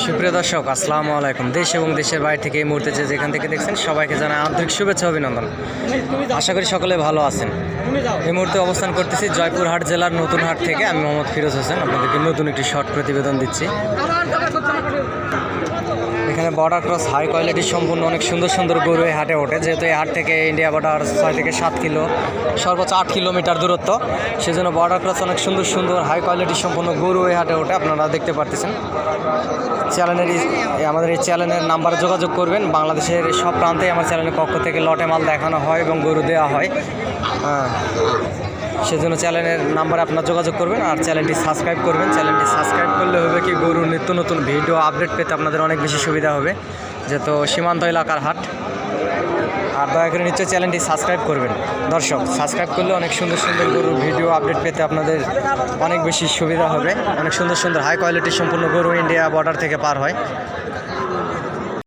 সুপ্রিয় দর্শক, আসসালামু আলাইকুম। দেশ এবং দেশের বাইরে থেকে এই মুহূর্তে যেখান থেকে দেখছেন সবাইকে জানাই আন্তরিক শুভেচ্ছা অভিনন্দন। আশা করি সকলে ভালো আছেন। এই মুহূর্তে অবস্থান করতেছি জয়পুরহাট জেলার নতুন হাট থেকে। আমি মোহাম্মদ ফিরোজ হোসেন আপনাদেরকে নতুন একটি শর্ট প্রতিবেদন দিচ্ছি। এখানে বর্ডার ক্রস হাই কোয়ালিটির সম্পূর্ণ অনেক সুন্দর সুন্দর গরু এই হাটে ওঠে। যেহেতু এই হাট থেকে ইন্ডিয়া বর্ডার 6 থেকে 7 কিলো, সর্বোচ্চ 8 কিলোমিটার দূরত্ব, সেজন্য বর্ডার ক্রস অনেক সুন্দর সুন্দর হাই কোয়ালিটির সম্পূর্ণ গরু এই হাটে ওঠে। আপনারা দেখতে পারতেছেন। আমাদের এই চ্যানেলের নাম্বারে যোগাযোগ করবেন। বাংলাদেশের সব প্রান্তেই আমার চ্যানেলের পক্ষ থেকে লটে মাল দেখানো হয় এবং গরু দেওয়া হয়। সেজন্য চ্যানেলের নাম্বারে আপনারা যোগাযোগ করবেন আর চ্যানেলটি সাবস্ক্রাইব করবেন। চ্যানেলটি সাবস্ক্রাইব করলে হবে কি, গরুর নিত্য নতুন ভিডিও আপডেট পেতে আপনাদের অনেক বেশি সুবিধা হবে, যেহেতু সীমান্ত এলাকার হাট। আর দয়া করে নিশ্চয়ই চ্যানেলটি সাবস্ক্রাইব করবেন। দর্শক, সাবস্ক্রাইব করলে অনেক সুন্দর সুন্দর গরুর ভিডিও আপডেট পেতে আপনাদের অনেক বেশি সুবিধা হবে। অনেক সুন্দর সুন্দর হাই কোয়ালিটির সম্পূর্ণ গরু ইন্ডিয়া বর্ডার থেকে পার হয়।